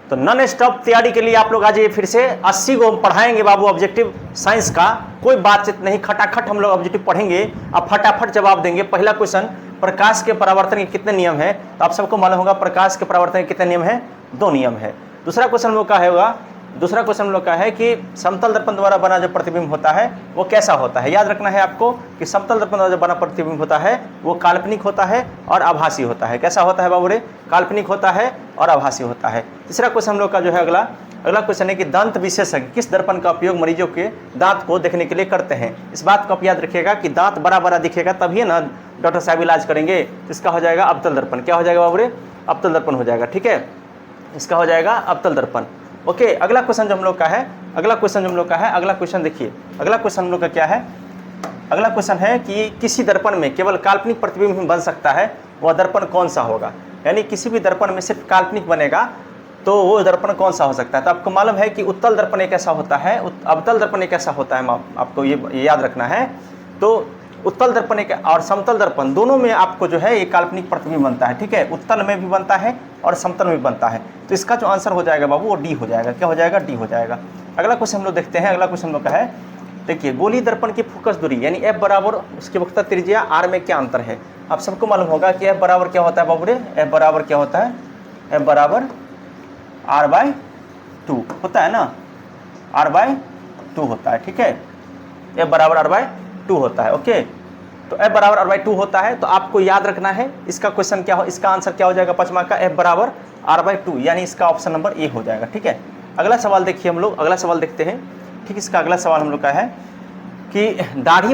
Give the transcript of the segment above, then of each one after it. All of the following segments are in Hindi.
तो नॉन स्टॉप तैयारी के लिए आप लोग आज ये फिर से 80 को पढ़ाएंगे बाबू ऑब्जेक्टिव साइंस का, कोई बातचीत नहीं, खटाखट हम लोग ऑब्जेक्टिव पढ़ेंगे, आप फटाफट जवाब देंगे। पहला क्वेश्चन, प्रकाश के परावर्तन के कितने नियम है? तो आप सबको मालूम होगा प्रकाश के परावर्तन के कितने नियम है? 2 नियम है। दूसरा क्वेश्चन हम लोग का होगा, दूसरा क्वेश्चन हम लोग का है कि समतल दर्पण द्वारा बना जो प्रतिबिंब होता है वो कैसा होता है? याद रखना है आपको कि समतल दर्पण द्वारा जो बना प्रतिबिंब होता है वो काल्पनिक होता है और आभासी होता है। कैसा होता है बाबू रे? काल्पनिक होता है और आभासी होता है। तीसरा क्वेश्चन हम लोग का जो है अगला क्वेश्चन है कि दंत विशेषज्ञ किस दर्पण का उपयोग मरीजों के दांत को देखने के लिए करते हैं? इस बात को आप याद रखिएगा कि दांत बड़ा बड़ा दिखेगा तभी ना डॉक्टर साहब इलाज करेंगे। इसका हो जाएगा अवतल दर्पण। क्या हो जाएगा बाबू रे? अवतल दर्पण हो जाएगा। ठीक है, इसका हो जाएगा अवतल दर्पण। ओके, अगला क्वेश्चन जो हम लोग का है, अगला क्वेश्चन देखिए, अगला क्वेश्चन हम लोग का क्या है? अगला क्वेश्चन है कि किसी दर्पण में केवल काल्पनिक प्रतिबिंब बन सकता है, वह दर्पण कौन सा होगा? यानी किसी भी दर्पण में सिर्फ काल्पनिक बनेगा तो वो दर्पण कौन सा हो सकता है? तो आपको मालूम है कि उत्तल दर्पण एक ऐसा होता है, अवतल दर्पण एक ऐसा होता है, आपको ये याद रखना है। तो उत्तल दर्पण एक और समतल दर्पण दोनों में आपको जो है ये काल्पनिक प्रतिबिंब बनता है। ठीक है, उत्तल में भी बनता है और समतल में भी बनता है। तो इसका जो आंसर हो जाएगा बाबू वो डी हो जाएगा। क्या हो जाएगा? डी हो जाएगा। अगला क्वेश्चन हम लोग देखते हैं। अगला क्वेश्चन हम लोग का है, देखिए गोली दर्पण की फोकस दूरी यानी एफ बराबर उसकी वक्र त्रिज्या आर में क्या अंतर है? आप सबको मालूम होगा कि एफ बराबर क्या होता है बाबू रे? एफ बराबर क्या होता है? एफ बराबर r/2 होता है ना, r/2 होता है। ठीक है, एफ बराबर r/2 होता है। ओके, तो एफ बराबर r/2 होता है। तो आपको याद रखना है इसका क्वेश्चन क्या हो, इसका आंसर क्या हो जाएगा? 5वां का एफ बराबर r/2 यानी इसका ऑप्शन नंबर ए हो जाएगा। ठीक है, अगला सवाल देखिए, हम लोग अगला सवाल देखते हैं। ठीक, इसका अगला सवाल हम लोग का है कि दाढ़ी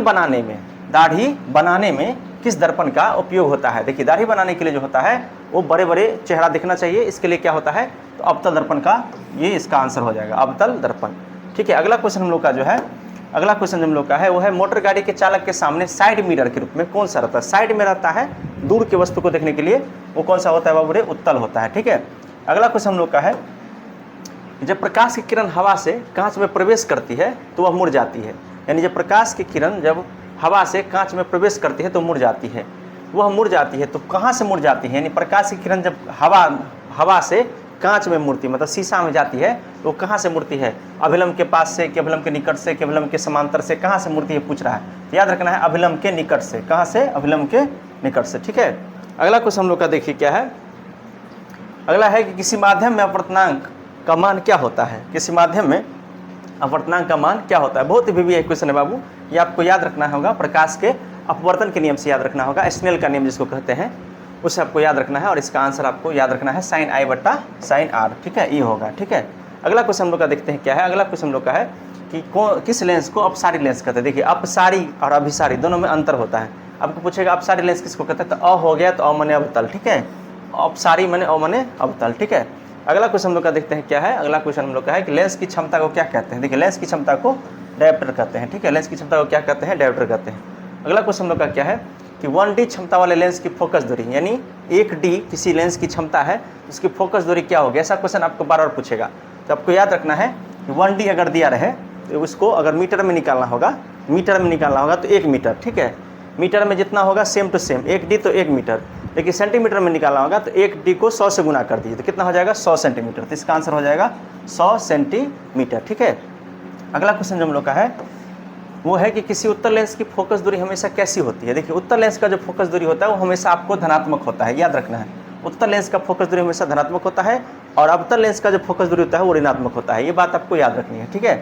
बनाने में किस दर्पण का उपयोग होता है? देखिए दाढ़ी बनाने के लिए जो होता है वो बड़े बड़े चेहरा दिखना चाहिए, इसके लिए क्या होता है? तो अवतल दर्पण का ये इसका आंसर हो जाएगा, अवतल दर्पण। ठीक है, अगला क्वेश्चन हम लोग का जो है, अगला क्वेश्चन हम लोग का है वो है मोटर गाड़ी के चालक के सामने साइड मिरर के रूप में कौन सा रहता है? साइड में रहता है दूर के वस्तु को देखने के लिए, वो कौन सा होता है बाबू रे? उत्तल होता है। ठीक है, अगला क्वेश्चन हम लोग का है, जब प्रकाश की किरण हवा से कांच में प्रवेश करती है तो वह मुड़ जाती है। यानी जब प्रकाश की किरण जब हवा से कांच में प्रवेश करती है तो मुड़ जाती है, वह मुड़ जाती है। तो कहाँ से मुड़ जाती है? यानी प्रकाश की किरण जब हवा से कांच में मुड़ती मतलब शीशा में जाती है तो कहाँ से मुड़ती है? अभिलंब के पास से, कि अभिलंब के निकट से, कि अभिलंब के समांतर से, कहाँ से मुड़ती है पूछ रहा है। तो याद रखना है अभिलंब के निकट से। कहाँ से? अभिलंब के निकट से। ठीक है, अगला क्वेश्चन हम लोग का देखिए क्या है। अगला है कि किसी माध्यम में अपवर्तनांक का मान क्या होता है? किसी माध्यम में अपवर्तनांक का मान क्या होता है? बहुत ही भी क्वेश्चन है बाबू, ये आपको याद रखना होगा। प्रकाश के अपवर्तन के नियम से याद रखना होगा, स्नेल का नियम जिसको कहते हैं, उसे आपको याद रखना है। और इसका आंसर आपको याद रखना है sin I बटा sin R। ठीक है, ये होगा। ठीक है, अगला क्वेश्चन हम लोग का देखते हैं क्या है। अगला क्वेश्चन हम लोग का है कि किस लेंस को अपसारी लेंस कहते हैं? देखिए अपसारी और अभिसारी दोनों में अंतर होता है। आपको पूछेगा अपसारी लेंस किसको कहते हैं? तो अ हो गया तो अ मने अवतल। ठीक है, अपसारी मने अ मने अवतल। ठीक है, अगला क्वेश्चन हम लोग का देखते हैं क्या है। अगला क्वेश्चन हम लोग का है कि लेंस की क्षमता को क्या कहते हैं? देखिए लेंस की क्षमता को डायोप्टर कहते हैं। ठीक है, लेंस की क्षमता को क्या कहते हैं? डायोप्टर कहते हैं। अगला क्वेश्चन हम लोग का क्या है कि 1D क्षमता वाले लेंस की फोकस दूरी यानी 1D किसी लेंस की क्षमता है, उसकी फोकस दूरी क्या होगी? ऐसा क्वेश्चन आपको बार बार पूछेगा। तो आपको याद रखना है कि 1D अगर दिया रहे तो उसको अगर मीटर में निकालना होगा, तो 1 मीटर। ठीक है, मीटर में जितना होगा सेम टू सेम 1D तो 1 मीटर। लेकिन सेंटीमीटर में निकालना होगा तो 1D को 100 से गुना कर दीजिए तो कितना हो जाएगा? 100 सेंटीमीटर। तो इसका आंसर हो जाएगा 100 सेंटीमीटर। ठीक है, अगला क्वेश्चन जो हम लोग का है वो है कि किसी उत्तल लेंस की फोकस दूरी हमेशा कैसी होती है? देखिए उत्तल लेंस का जो फोकस दूरी होता है वो हमेशा आपको धनात्मक होता है, याद रखना है। उत्तल लेंस का फोकस दूरी हमेशा धनात्मक होता है और अवतल लेंस का जो फोकस दूरी होता है वो ऋणात्मक होता है, ये बात आपको याद रखनी है। ठीक है,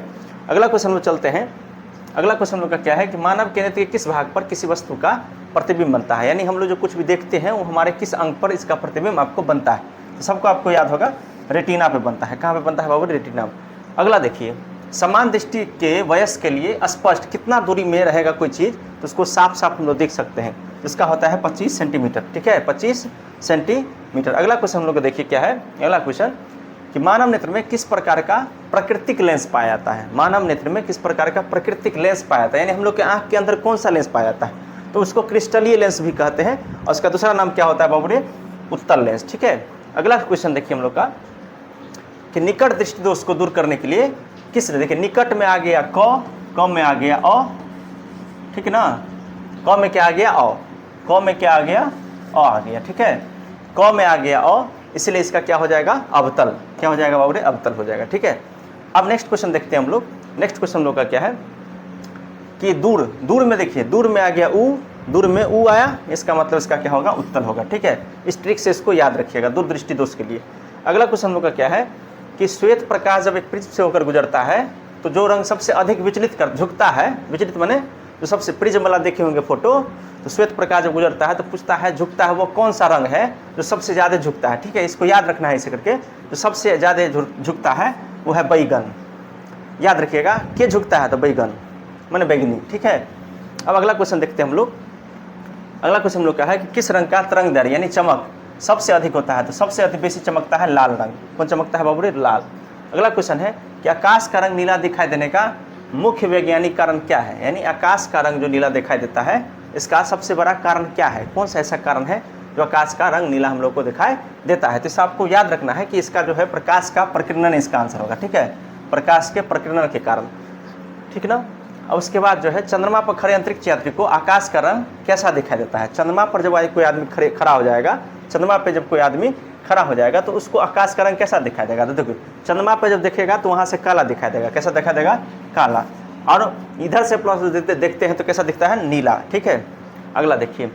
अगला क्वेश्चन में चलते हैं। अगला क्वेश्चन लोग का क्या है कि मानव केंद्र के किस भाग पर किसी वस्तु का प्रतिबिंब बनता है? यानी हम लोग जो कुछ भी देखते हैं वो हमारे किस अंग पर इसका प्रतिबिंब आपको बनता है? तो सबको आपको याद होगा रेटिना पे बनता है। कहाँ पे बनता है बाबू? रेटिना। अगला देखिए, समान दृष्टि के वयस्क के लिए स्पष्ट कितना दूरी में रहेगा कोई चीज़ तो उसको साफ साफ हम लोग देख सकते हैं, इसका होता है 25 सेंटीमीटर। ठीक है, 25 सेंटीमीटर। अगला क्वेश्चन हम लोग को देखिए क्या है। अगला क्वेश्चन कि मानव नेत्र में किस प्रकार का प्राकृतिक लेंस पाया जाता है? मानव नेत्र में किस प्रकार का प्राकृतिक लेंस पाया जाता है? यानी हम लोग के आँख के अंदर कौन सा लेंस पाया जाता है? तो उसको क्रिस्टलीय लेंस भी कहते हैं और उसका दूसरा नाम क्या होता है बाबू रे? उत्तल लेंस। ठीक है, अगला क्वेश्चन देखिए हम लोग का कि निकट दृष्टि दोष को दूर करने के लिए किस, देखिए निकट में आ गया क में आ गया अ, ठीक है ना, क में क्या आ गया? अ, क में क्या आ गया? अ आ गया। ठीक है, क में आ गया अ, इसलिए इसका क्या हो जाएगा, अवतल। क्या हो जाएगा बाबू रे, अवतल हो जाएगा। ठीक है, अब नेक्स्ट क्वेश्चन देखते हैं हम लोग। नेक्स्ट क्वेश्चन हम लोग का क्या है कि दूर, दूर में देखिए, दूर में आ गया ऊ, दूर में ऊ आया, इसका मतलब इसका क्या होगा, उत्तल होगा। ठीक है, इस ट्रिक से इसको याद रखिएगा दूरदृष्टि दोष के लिए। अगला क्वेश्चन हम लोग का क्या है कि श्वेत प्रकाश जब एक प्रिज्म से होकर गुजरता है तो जो रंग सबसे अधिक विचलित कर झुकता है, विचलित माने जो सबसे प्रिज्म वाला देखे होंगे फोटो, तो श्वेत प्रकाश जब गुजरता है तो पूछता है झुकता है वो कौन सा रंग है जो सबसे ज़्यादा झुकता है। ठीक है, इसको याद रखना है इसे करके, जो सबसे ज़्यादा झुकता है वो है बैगन। याद रखिएगा, क्या झुकता है तो बैगन माने बैगनी। ठीक है, अब अगला क्वेश्चन देखते हैं हम लोग। अगला क्वेश्चन हम लोग का है कि किस रंग का तरंग दैर्घ्य यानी चमक सबसे अधिक होता है, तो सबसे अधिक बेसी चमकता है लाल रंग। कौन चमकता है बाबू रे, लाल। अगला क्वेश्चन है कि आकाश का रंग नीला दिखाई देने का मुख्य वैज्ञानिक कारण क्या है, यानी आकाश का रंग जो नीला दिखाई देता है इसका सबसे बड़ा कारण क्या है, कौन सा ऐसा कारण है जो आकाश का रंग नीला हम लोग को दिखाई देता है। तो इसे आपको याद रखना है कि इसका जो है प्रकाश का प्रकीर्णन इसका आंसर होगा। ठीक है, प्रकाश के प्रकीर्णन के कारण। ठीक ना। अब उसके बाद जो है चंद्रमा पर खड़े अंतरिक्ष यात्री को आकाश का रंग कैसा दिखाई देता है। चंद्रमा पर जब कोई आदमी खड़ा हो जाएगा, चंद्रमा पे जब कोई आदमी खड़ा हो जाएगा तो उसको आकाश का रंग कैसा दिखाई देगा, तो देखो चंद्रमा पे जब देखेगा तो वहाँ से काला दिखाई देगा। कैसा दिखाई देगा, काला। और इधर से प्लस देखते हैं तो कैसा दिखता है, नीला। ठीक है, अगला देखिए,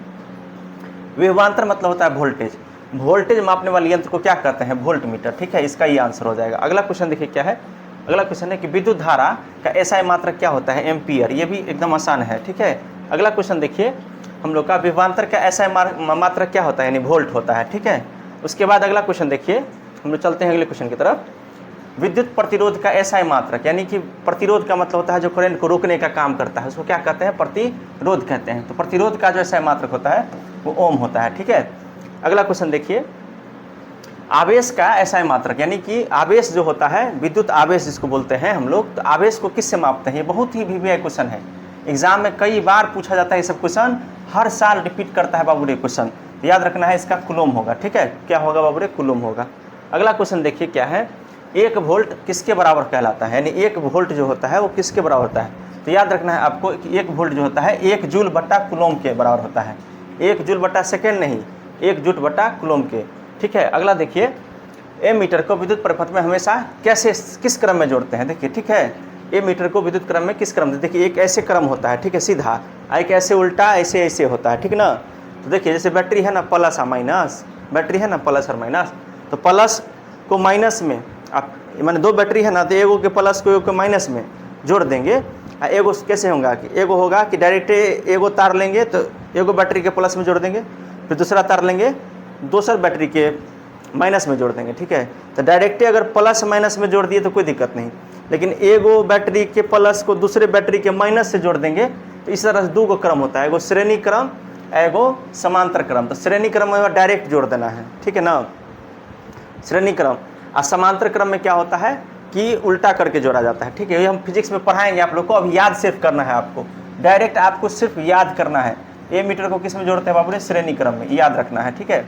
विभवांतर मतलब होता है वोल्टेज। वोल्टेज मापने वाले यंत्र को क्या कहते हैं, वोल्ट मीटर। ठीक है, इसका ये आंसर हो जाएगा। अगला क्वेश्चन देखिए क्या है। अगला क्वेश्चन है कि विद्युत धारा का एसआई मात्रक क्या होता है, एम्पियर। ये भी एकदम आसान है। ठीक है, अगला क्वेश्चन देखिए हम लोग का, विभवांतर का एसआई मात्रक क्या होता है, यानी वोल्ट होता है। ठीक है, उसके बाद अगला क्वेश्चन देखिए, हम लोग चलते हैं अगले क्वेश्चन की तरफ। विद्युत प्रतिरोध का एसआई मात्रक, यानी कि प्रतिरोध का मतलब होता है जो करंट को रोकने का काम करता है, उसको क्या कहते हैं, प्रतिरोध कहते हैं। तो प्रतिरोध का जो एसआई मात्रक होता है वो ओम होता है। ठीक है, अगला क्वेश्चन देखिए, आवेश का एसआई मात्रक, यानी कि आवेश जो होता है, विद्युत आवेश जिसको बोलते हैं हम लोग, तो आवेश को किससे मापते हैं। ये बहुत ही वीवीआई क्वेश्चन है, एग्जाम में कई बार पूछा जाता है। ये सब क्वेश्चन हर साल रिपीट करता है बाबू रे क्वेश्चन, तो याद रखना है इसका कूलम होगा। ठीक है, क्या होगा बाबू रे, कूलम होगा। अगला क्वेश्चन देखिए क्या है, 1 वोल्ट किसके बराबर कहलाता है, यानी 1 वोल्ट जो होता है वो किसके बराबर होता है। तो याद रखना है आपको कि 1 वोल्ट जो होता है 1 जूल बट्टा कूलम के बराबर होता है। 1 जूल बट्टा सेकेंड नहीं, 1 जूल बट्टा कूलम के। ठीक है, अगला देखिए, एमीटर को विद्युत परिपथ में हमेशा कैसे, किस क्रम में जोड़ते हैं। देखिए, ठीक है, एमीटर को विद्युत क्रम में किस क्रम में, देखिए एक ऐसे क्रम होता है, ठीक है, सीधा, एक ऐसे उल्टा, ऐसे ऐसे होता है। ठीक ना। तो देखिए जैसे बैटरी है ना, प्लस और माइनस, बैटरी है ना प्लस और माइनस, तो प्लस को माइनस में आप माने 2 बैटरी है ना, तो एगो के प्लस को एगो के माइनस में जोड़ देंगे। एगो कैसे होगा कि एगो होगा कि डायरेक्ट एगो तार लेंगे तो एगो बैटरी के प्लस में जोड़ देंगे, फिर दूसरा तार लेंगे दूसर बैटरी के माइनस में जोड़ देंगे। ठीक है, तो डायरेक्ट अगर प्लस माइनस में जोड़ दिए तो कोई दिक्कत नहीं, लेकिन एगो बैटरी के प्लस को दूसरे बैटरी के माइनस से जोड़ देंगे तो इस तरह से 2 गो क्रम होता है, एगो श्रेणी क्रम, एगो समांतर क्रम। तो श्रेणी क्रम में डायरेक्ट जोड़ देना है। ठीक है ना, श्रेणी क्रम। और समांतर क्रम में क्या होता है कि उल्टा करके जोड़ा जाता है। ठीक है, ये हम फिजिक्स में पढ़ाएंगे आप लोग को, अब याद सिर्फ करना है आपको, डायरेक्ट आपको सिर्फ याद करना है। ए मीटर को किस में जोड़ते हैं बाबू ने, श्रेणी क्रम में, याद रखना है। ठीक है,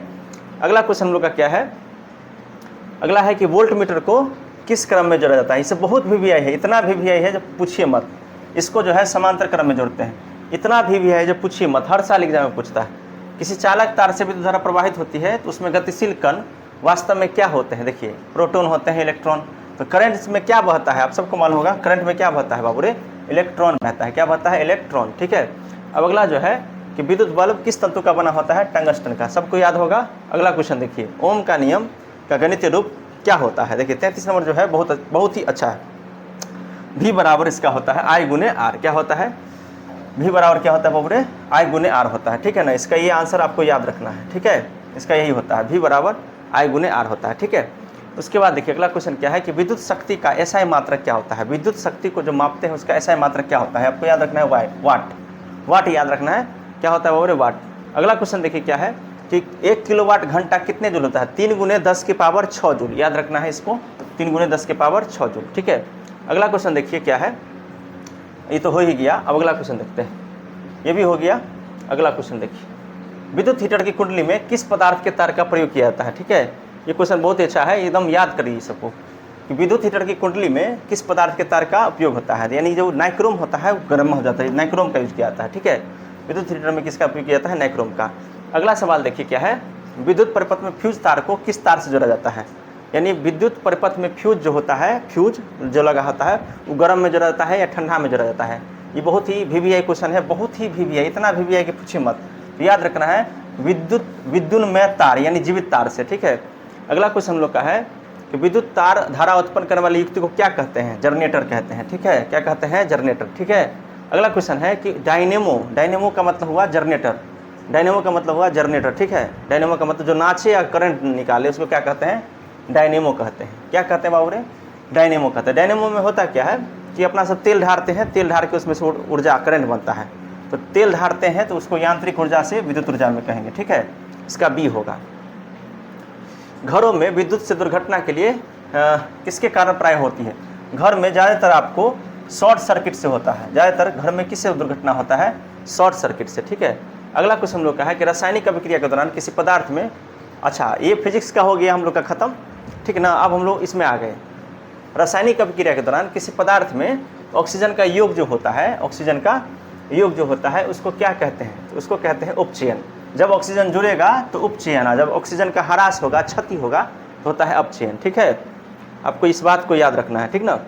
अगला क्वेश्चन हम लोग का क्या है। अगला है कि वोल्ट मीटर को किस क्रम में जोड़ा जाता है। इससे बहुत वीवीआई है, इतना वीवीआई है जब पूछिए मत। इसको जो है समांतर क्रम में जोड़ते हैं, इतना वीवीआई है जब पूछिए मत, हर साल एग्जाम में पूछता है। किसी चालक तार से विद्युत धारा प्रवाहित होती है तो उसमें गतिशील कण वास्तव में क्या होते हैं। देखिए प्रोटॉन होते हैं, इलेक्ट्रॉन। तो करंट में क्या बहता है, आप सबको मालूम होगा, करंट में क्या बहता है बाबू रे, इलेक्ट्रॉन बहता है। क्या बहता है, इलेक्ट्रॉन। ठीक है, अब अगला जो है कि विद्युत बल्ब किस तंतु का बना होता है, टंगस्टन का, सबको याद होगा। अगला क्वेश्चन देखिए, ओम का नियम का गणितीय रूप क्या होता है। देखिए 33 नंबर जो है बहुत ही अच्छा है। V बराबर इसका होता है I गुने R। क्या होता है, V बराबर क्या होता है बाबू रे, I गुने R होता है। ठीक है ना, इसका ये आंसर आपको याद रखना है। ठीक है, इसका यही होता है, V बराबर I गुने R होता है। ठीक है, उसके बाद देखिए अगला क्वेश्चन क्या है कि विद्युत शक्ति का एसआई मात्रक क्या होता है। विद्युत शक्ति को जो मापते हैं उसका एसआई मात्रक क्या होता है, आपको याद रखना है, वाट। वाट याद रखना है, क्या होता है बाबू रे, वाट। अगला क्वेश्चन देखिए क्या है कि 1 किलोवाट घंटा कितने जूल होता है, 3 गुने 10 की पावर 6 जूल। याद रखना है इसको, 3 गुने 10 की पावर 6 जूल। ठीक है, अगला क्वेश्चन देखिए क्या है, ये तो हो ही गया। अब अगला क्वेश्चन देखते हैं, ये भी हो गया। अगला क्वेश्चन देखिए, विद्युत हीटर की कुंडली में किस पदार्थ के तार का प्रयोग किया जाता है। ठीक है, ये क्वेश्चन बहुत ही अच्छा है, एकदम याद करिए सबको कि विद्युत हीटर की कुंडली में किस पदार्थ के तार का उपयोग होता है, यानी जो नाइक्रोम होता है वो गर्म हो जाता है, नाइक्रोम का यूज किया जाता है। ठीक है, विद्युत हीटर में किसका उपयोग किया जाता है, नाइक्रोम का। अगला सवाल देखिए क्या है विद्युत परिपथ में फ्यूज तार को किस तार से जोड़ा जाता है? यानी विद्युत परिपथ में फ्यूज जो होता है, फ्यूज जो लगा होता है वो गर्म में जोड़ा जाता है या ठंडा में जोड़ा जाता है? ये बहुत ही वीवीआई क्वेश्चन है, बहुत ही वीवीआई, इतना वीवीआई कि पूछिए मत। तो याद रखना है विद्युन्मय तार यानी जीवित तार से, ठीक है। अगला क्वेश्चन हम लोग का है कि विद्युत तार धारा उत्पन्न करने वाली युक्ति को क्या कहते हैं? जनरेटर कहते हैं, ठीक है। क्या कहते हैं? जनरेटर, ठीक है। अगला क्वेश्चन है कि डायनेमो का मतलब हुआ जनरेटर, डायनेमो का मतलब हुआ जनरेटर, ठीक है। डायनेमो का मतलब जो नाचे या करंट निकाले उसको क्या कहते हैं? डायनेमो कहते हैं। क्या कहते हैं बाबू रे? डायनेमो कहते हैं। डायनेमो में होता क्या है कि अपना सब तेल ढारते हैं, तेल ढार के उसमें से ऊर्जा करंट बनता है। तो तेल ढारते हैं तो उसको यांत्रिक ऊर्जा से विद्युत ऊर्जा में कहेंगे, ठीक है। इसका बी होगा। घरों में विद्युत से दुर्घटना के लिए किसके कारण प्राय होती है? घर में ज़्यादातर आपको शॉर्ट सर्किट से होता है। ज़्यादातर घर में किससे दुर्घटना होता है? शॉर्ट सर्किट से, ठीक है। अगला क्वेश्चन हम लोग का है कि रासायनिक अभिक्रिया के दौरान किसी पदार्थ में, अच्छा ये फिजिक्स का हो गया हम लोग का खत्म, ठीक ना। अब हम लोग इसमें आ गए। रासायनिक अभिक्रिया के दौरान किसी पदार्थ में ऑक्सीजन का योग जो होता है, ऑक्सीजन का योग जो होता है उसको क्या कहते हैं? तो उसको कहते हैं उपचयन। जब ऑक्सीजन जुड़ेगा तो उपचयन, जब ऑक्सीजन का ह्रास होगा, क्षति होगा तो होता है अपचयन, ठीक है। आपको इस बात को याद रखना है, ठीक ना।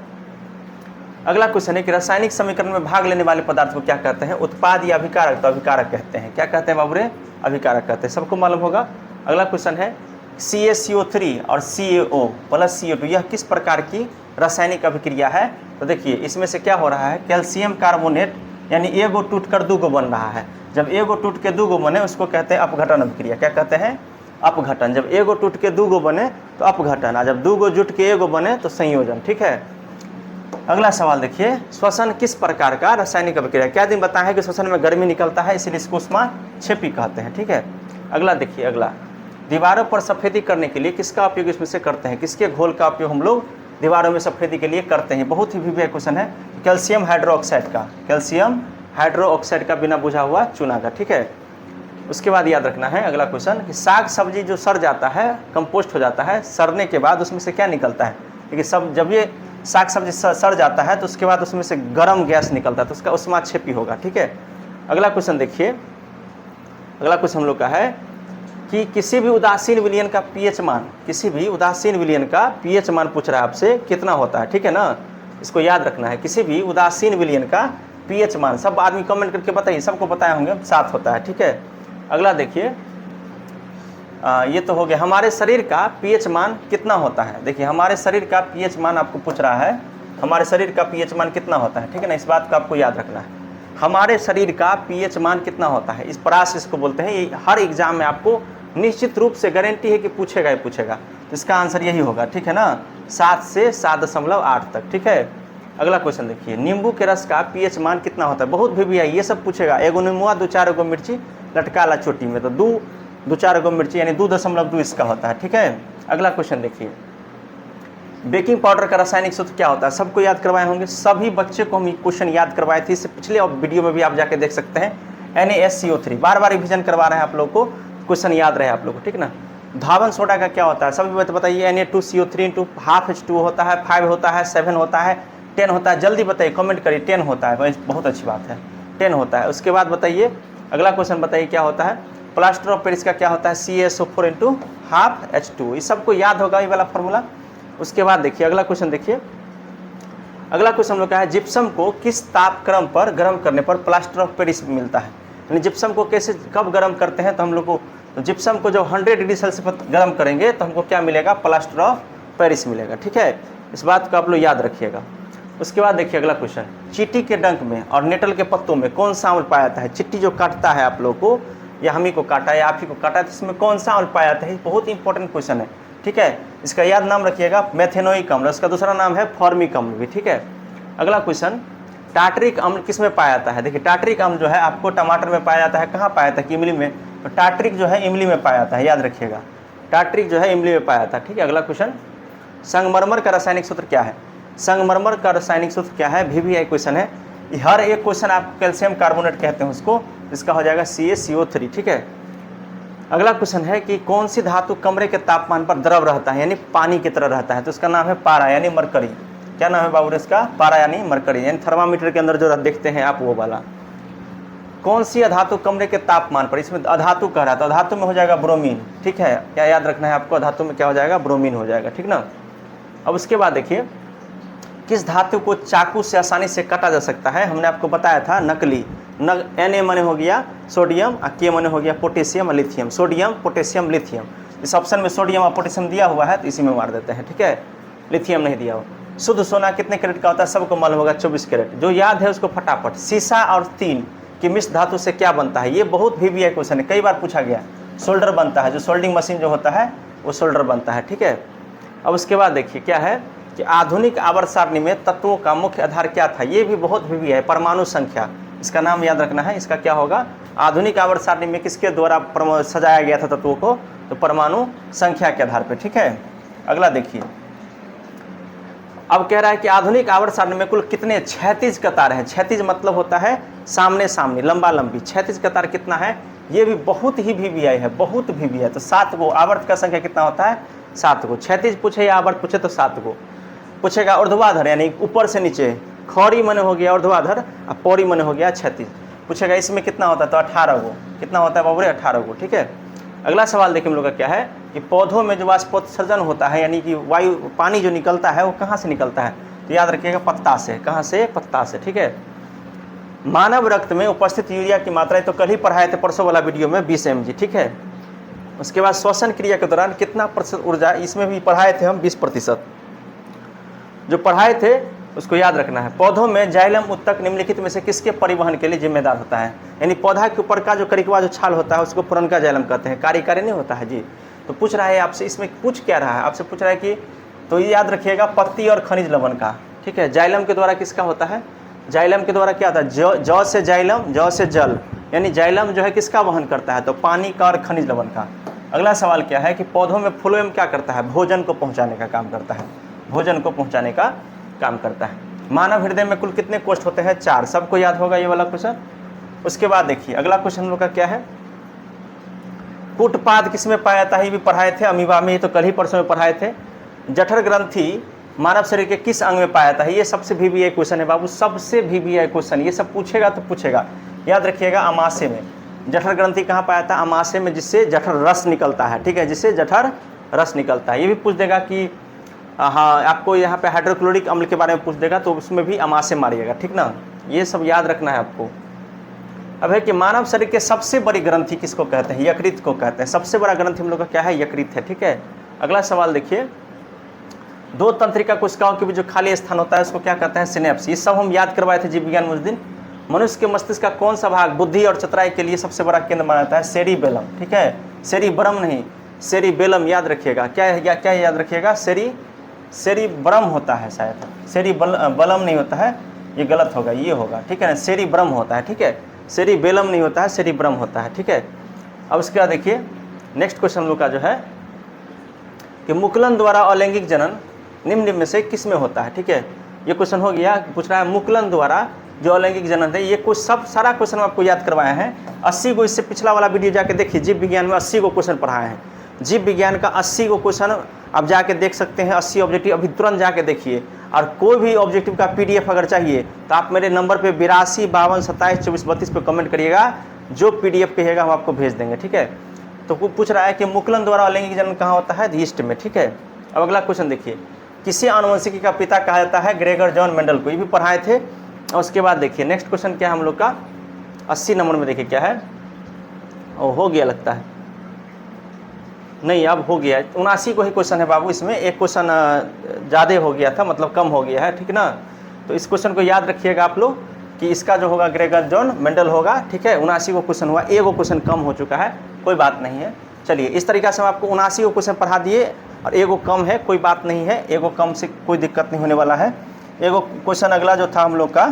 अगला क्वेश्चन है कि रासायनिक समीकरण में भाग लेने वाले पदार्थ को क्या कहते हैं? उत्पाद या अभिकारक? तो अभिकारक कहते हैं। क्या कहते हैं बाबू रे? अभिकारक कहते हैं, सबको मालूम होगा। अगला क्वेश्चन है CaCO3 और CaO प्लस CO2 यह किस प्रकार की रासायनिक अभिक्रिया है? तो देखिए इसमें से क्या हो रहा है, कैल्शियम कार्बोनेट यानी एगो टूट कर दूगो बन रहा है। जब एगो टूट के दूगो बने उसको कहते हैं अपघटन अभिक्रिया। क्या कहते हैं? अपघटन। जब एगो टूट के दूगो बने तो अपघटन, और जब दूगो जुट के एगो बने तो संयोजन, ठीक है। अगला सवाल देखिए, श्वसन किस प्रकार का रासायनिक अभिक्रिया? क्या दिन बताया है कि श्वसन में गर्मी निकलता है, इसीलिए इसको ऊष्माक्षेपी कहते हैं, ठीक है। अगला देखिए, अगला दीवारों पर सफेदी करने के लिए किसका उपयोग इसमें से करते हैं? किसके घोल का उपयोग हम लोग दीवारों में सफेदी के लिए करते हैं? बहुत ही विवेक क्वेश्चन है। कैल्शियम हाइड्रोक्साइड का, कैल्शियम हाइड्रोक्साइड का बिना बुझा हुआ चूना का, ठीक है। उसके बाद याद रखना है अगला क्वेश्चन कि साग सब्जी जो सड़ जाता है, कंपोस्ट हो जाता है, सड़ने के बाद उसमें से क्या निकलता है? देखिए सब जब ये साग सब्जी सड़ जाता है तो उसके बाद उसमें से गर्म गैस निकलता है, तो उसका ऊष्माक्षेपी होगा, ठीक है। अगला क्वेश्चन देखिए, अगला क्वेश्चन हम लोग का है कि किसी भी उदासीन विलयन का पीएच मान, किसी भी उदासीन विलयन का पीएच मान पूछ रहा है आपसे, कितना होता है, ठीक है ना। इसको याद रखना है, किसी भी उदासीन विलयन का पीएच मान, सब आदमी कमेंट करके बताइए, सबको बताए होंगे, 7 होता है, ठीक है। अगला देखिए, ये तो हो गया। हमारे शरीर का पीएच मान कितना होता है? देखिए हमारे शरीर का पीएच मान आपको पूछ रहा है, हमारे शरीर का पीएच मान कितना होता है, ठीक है ना। इस बात को आपको याद रखना है, हमारे शरीर का पीएच मान कितना होता है। इस परास इसको बोलते हैं। ये हर एग्जाम में आपको निश्चित रूप से गारंटी है कि पूछेगा ही पूछेगा, तो इसका आंसर यही होगा, ठीक है ना, 7 से 7.8 तक, ठीक है। अगला क्वेश्चन देखिए, नींबू के रस का पीएच मान कितना होता है? बहुत भी ये सब पूछेगा। एगो नींबुआ 2-4 गो मिर्ची लटकाला चोटी में, तो 2-4 गो मिर्ची यानी 2.2 इसका होता है, ठीक है। अगला क्वेश्चन देखिए, बेकिंग पाउडर का रासायनिक सूत्र क्या होता है? सबको याद करवाए होंगे, सभी बच्चे को हम क्वेश्चन याद करवाए थे, इससे पिछले वीडियो में भी आप जाके देख सकते हैं। NaSCO3 बार बार रिविजन करवा रहे हैं आप लोग को, क्वेश्चन याद रहे आप लोग को, ठीक ना। धावन सोडा का क्या होता है? सभी बताइए। Na2CO3 × ½ H2O होता है, 5 होता है, 7 होता है, 10 होता है, जल्दी बताइए, कमेंट करिए। 10 होता है, बहुत अच्छी बात है, 10 होता है। उसके बाद बताइए, अगला क्वेश्चन बताइए क्या होता है? प्लास्टर ऑफ पेरिस का क्या होता है? CaSO4 × ½ H2O। ये सबको याद होगा ये वाला फॉर्मूला। उसके बाद देखिए अगला क्वेश्चन देखिए, अगला क्वेश्चन हम लोग का है, जिप्सम को किस तापक्रम पर गर्म करने पर प्लास्टर ऑफ पेरिस मिलता है? यानी जिप्सम को कैसे कब गर्म करते हैं? तो हम लोग को, तो जिप्सम को जब 100 डिग्री सेल्सियस पर गर्म करेंगे तो हमको क्या मिलेगा? प्लास्टर ऑफ पेरिस मिलेगा, ठीक है। इस बात को आप लोग याद रखिएगा। उसके बाद देखिए अगला क्वेश्चन, चींटी के डंक में और नेटल के पत्तों में कौन सा अम्ल पाया जाता है? चिट्टी जो काटता है आप लोग को, या हम ही को काटा या आप ही को काटा है, तो इसमें कौन सा अम्ल पाया जाता है? बहुत इंपॉर्टेंट क्वेश्चन है, ठीक है। इसका याद नाम रखिएगा, मेथेनोइक अम्ल। उसका दूसरा नाम है फॉर्मिक अम्ल भी, ठीक है। अगला क्वेश्चन, टार्टरिक अम्ल किस में पाया जाता है? देखिए टार्टरिक अम्ल जो है आपको टमाटर में पाया जाता है, कहाँ पाया जाता है? इमली में। तो टार्टरिक जो है इमली में पाया जाता है, याद रखिएगा, टार्टरिक जो है इमली में पाया जाता है, ठीक है। अगला क्वेश्चन, संगमरमर का रासायनिक सूत्र क्या है? संगमरमर का रासायनिक सूत्र क्या है? VVI क्वेश्चन है। हर एक क्वेश्चन आप कैल्शियम कार्बोनेट कहते हैं उसको, इसका हो जाएगा CaCO3, ठीक है। अगला क्वेश्चन है कि कौन सी धातु कमरे के तापमान पर द्रव रहता है, यानी पानी की तरह रहता है? तो उसका नाम है पारा यानी मरकरी। क्या नाम है बाबू इसका? पारा यानी मरकरी, यानी थर्मामीटर के अंदर जो देखते हैं आप वो वाला। कौन सी अधातु कमरे के तापमान पर, इसमें अधातु कह रहा है तो अधातु में हो जाएगा ब्रोमीन, ठीक है, क्या याद रखना है आपको, अधातु में क्या हो जाएगा, ब्रोमीन हो जाएगा, ठीक ना। अब उसके बाद देखिए किस धातु को चाकू से आसानी से काटा जा सकता है, हमने आपको बताया था नकली, Na माने हो गया सोडियम और K माने हो गया पोटेशियम और लिथियम, सोडियम पोटेशियम लिथियम। इस ऑप्शन में सोडियम और पोटेशियम दिया हुआ है तो इसी में मार देते हैं, ठीक है, लिथियम नहीं दिया हुआ। शुद्ध सोना कितने कैरेट का होता है, सबको मालूम होगा 24 कैरेट। जो याद है उसको फटाफट, सीसा और तीन कि मिश्र धातु से क्या बनता है, ये बहुत VVI क्वेश्चन है, कई बार पूछा गया। सोल्डर बनता है, जो सोल्डिंग मशीन जो होता है वो सोल्डर बनता है, ठीक है। अब उसके बाद देखिए क्या है कि आधुनिक आवर्त सारणी में तत्वों का मुख्य आधार क्या था, ये भी बहुत VVI, परमाणु संख्या, इसका नाम याद रखना है। इसका क्या होगा, आधुनिक आवर्त सारणी में किसके द्वारा सजाया गया था तत्वों को, तो परमाणु संख्या के आधार पर, ठीक है। अगला देखिए, अब कह रहा है कि आधुनिक आवर्त सारणी में कुल कितने 36 कतार हैं। 36 मतलब होता है सामने सामने, लंबा लंबी। 36 कतार कितना है, ये भी बहुत ही VVI है, बहुत VVI। तो 7 गो आवर्त का संख्या कितना होता है, 7 गो। 36 पूछे या आवर्त पूछे तो 7 गो पूछेगा। ऊर्ध्वाधर यानी ऊपर से नीचे, खौरी मने हो गया ऊर्ध्वाधर और पौड़ी मने हो गया 36 पूछेगा। इसमें कितना होता है, तो 18 गो। कितना होता है बाबू रे, 18 गो, ठीक है। अगला सवाल देखिए हम लोग का क्या है कि पौधों में जो वाष्पोत्सर्जन होता है यानी कि वायु पानी जो निकलता है वो कहाँ से निकलता है, तो याद रखिएगा पत्ता से। कहाँ से, पत्ता से, ठीक है। मानव रक्त में उपस्थित यूरिया की मात्रा, तो कल ही पढ़ाए थे परसों वाला वीडियो में, 20 mg, ठीक है। उसके बाद श्वसन क्रिया के दौरान कितना प्रतिशत ऊर्जा, इसमें भी पढ़ाए थे हम 20%। जो पढ़ाए थे उसको याद रखना है। पौधों में जाइलम उत्तक निम्नलिखित में से किसके परिवहन के लिए जिम्मेदार होता है, यानी पौधा के ऊपर का जो करिकवा जो छाल होता है उसको पुरनका जाइलम कहते हैं, कार्यकारी नहीं होता है जी। तो पूछ रहा है आपसे, इसमें पूछ क्या रहा है आपसे, पूछ रहा है कि तो ये याद रखिएगा पत्ती और खनिज लवण का, ठीक है। जाइलम के द्वारा किसका होता है, जाइलम के द्वारा क्या होता है, जौ से जाइलम, जौ से जल, यानी जाइलम जो है किसका वहन करता है, तो पानी का और खनिज लवण का। अगला सवाल क्या है कि पौधों में फ्लोएम क्या करता है, भोजन को पहुँचाने का काम करता है, भोजन को पहुँचाने का काम करता है। मानव हृदय में कुल कितने कोष्ठ होते हैं, 4, सबको याद होगा ये वाला क्वेश्चन। उसके बाद देखिए अगला क्वेश्चन हम लोग का क्या है, कूटपाद किसमें पाया जाता है, ये भी पढ़ाए थे अमीबा में, ये तो कल ही परसों में पढ़ाए थे। जठर ग्रंथि मानव शरीर के किस अंग में पाया जाता है, ये सबसे VVI क्वेश्चन है बाबू, सबसे VVI क्वेश्चन, ये सब पूछेगा तो पूछेगा, याद रखिएगा अमाशय में। जठर ग्रंथि कहाँ पाया जाता है, अमाशय में, जिससे जठर रस निकलता है, ठीक है, जिससे जठर रस निकलता है। ये भी पूछ देगा कि हाँ आपको यहाँ पे हाइड्रोक्लोरिक अम्ल के बारे में पूछ देगा तो उसमें भी अमाशय मारिएगा, ठीक ना, ये सब याद रखना है आपको। अब है कि मानव शरीर के सबसे बड़ी ग्रंथि किसको कहते हैं, यकृत को कहते हैं। सबसे बड़ा ग्रंथि हम लोग का क्या है, यकृत है, ठीक है। अगला सवाल देखिए, 2 तंत्रिका कोशिकाओं के बीच जो खाली स्थान होता है उसको क्या कहते हैं, सिनेप्स। ये सब हम याद करवाए थे जीव विज्ञान में उस दिन। मनुष्य के मस्तिष्क का कौन सा भाग बुद्धि और चतुराई के लिए सबसे बड़ा केंद्र माना जाता है, सेरिबेलम, ठीक है, सेरिब्रम नहीं, सेरिबेलम याद रखिएगा। क्या है, क्या याद रखिएगा, सेरिब्रम होता है शायद, सेरिबलम नहीं होता है, ये गलत होगा, ये होगा, ठीक है ना, सेरिब्रम होता है, ठीक है, सेरिबेलम नहीं होता है, सेरिब्रम होता है, ठीक है। अब उसके बाद देखिए नेक्स्ट क्वेश्चन लोग का जो है कि मुकुलन द्वारा अलैंगिक जनन निम्न में से किस में होता है, ठीक है। ये क्वेश्चन हो गया, पूछ रहा है मुकुलन द्वारा जो अलैंगिक जनन है, ये कुछ सब सारा क्वेश्चन आपको याद करवाए हैं। 80 गो, इससे पिछला वाला वीडियो जाके देखिए, जीव विज्ञान में 80 गो क्वेश्चन पढ़ाए हैं। जीव विज्ञान का 80 गो क्वेश्चन आप जाके देख सकते हैं, 80 ऑब्जेक्टिव अभी तुरंत जाके देखिए। और कोई भी ऑब्जेक्टिव का PDF अगर चाहिए तो आप मेरे नंबर पे 82 52 27 24 32 पे कमेंट करिएगा, जो PDF कहिएगा हम आपको भेज देंगे, ठीक है। तो पूछ रहा है कि मुकुलन द्वारा अलैंगिक जनन कहाँ होता है, ईस्ट में, ठीक है। अब अगला क्वेश्चन देखिए, किसी आनुवंशिकी का पिता कहा जाता है, ग्रेगर जॉन मेंडल को, ये भी पढ़ाए थे। और उसके बाद देखिए नेक्स्ट क्वेश्चन क्या है हम लोग का, 80 नंबर में देखिए क्या है, हो गया लगता है, नहीं अब हो गया, 79 को ही क्वेश्चन है बाबू, इसमें एक क्वेश्चन ज़्यादा हो गया था, मतलब कम हो गया है, ठीक ना। तो इस क्वेश्चन को याद रखिएगा आप लोग कि इसका जो होगा ग्रेगर जॉन मेंडल होगा, ठीक है। 79 को क्वेश्चन हुआ, एक क्वेश्चन कम हो चुका है, कोई बात नहीं है। चलिए इस तरीक़ा से हम आपको 79 को क्वेश्चन पढ़ा दिए और एगो कम है, कोई बात नहीं है, एगो कम से कोई दिक्कत नहीं होने वाला है। एगो क्वेश्चन अगला जो था हम लोग का,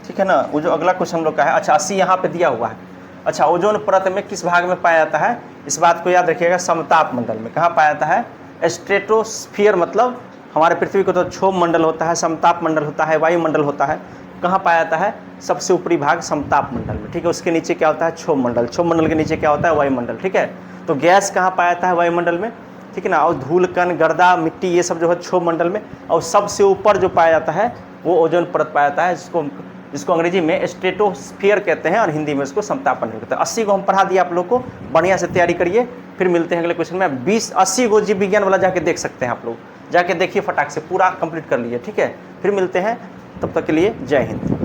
ठीक है ना, वो जो अगला क्वेश्चन हम लोग का है, अच्छा 80 यहाँ पे दिया हुआ है। अच्छा, ओजोन परत में किस भाग में पाया जाता है, इस बात को याद रखिएगा, समताप मंडल में। कहाँ पाया जाता है, स्ट्रेटोस्फियर, मतलब हमारे पृथ्वी को तो क्षोभ मंडल होता है, समताप मंडल होता है, वायुमंडल होता है। कहाँ पाया जाता है, सबसे ऊपरी भाग समताप मंडल में, ठीक है। उसके नीचे क्या होता है, क्षोभ मंडल, क्षोभ मंडल के नीचे क्या होता है, वायुमंडल, ठीक है। तो गैस कहाँ पाया जाता है, वायुमंडल में, ठीक है ना। और धूल कण गर्दा मिट्टी ये सब जो है क्षोभ मंडल में, और सबसे ऊपर जो पाया जाता है वो ओजोन परत पाया जाता है, जिसको जिसको अंग्रेजी में स्ट्रेटोस्फीयर कहते हैं और हिंदी में उसको समतापन कहते हैं। 80 को हम पढ़ा दिया आप लोग को, बढ़िया से तैयारी करिए, फिर मिलते हैं अगले क्वेश्चन में। 20-80 को जीव विज्ञान वाला जाके देख सकते हैं आप लोग, जाके देखिए फटाक से पूरा कंप्लीट कर लीजिए, ठीक है। फिर मिलते हैं, तब तक के लिए जय हिंद।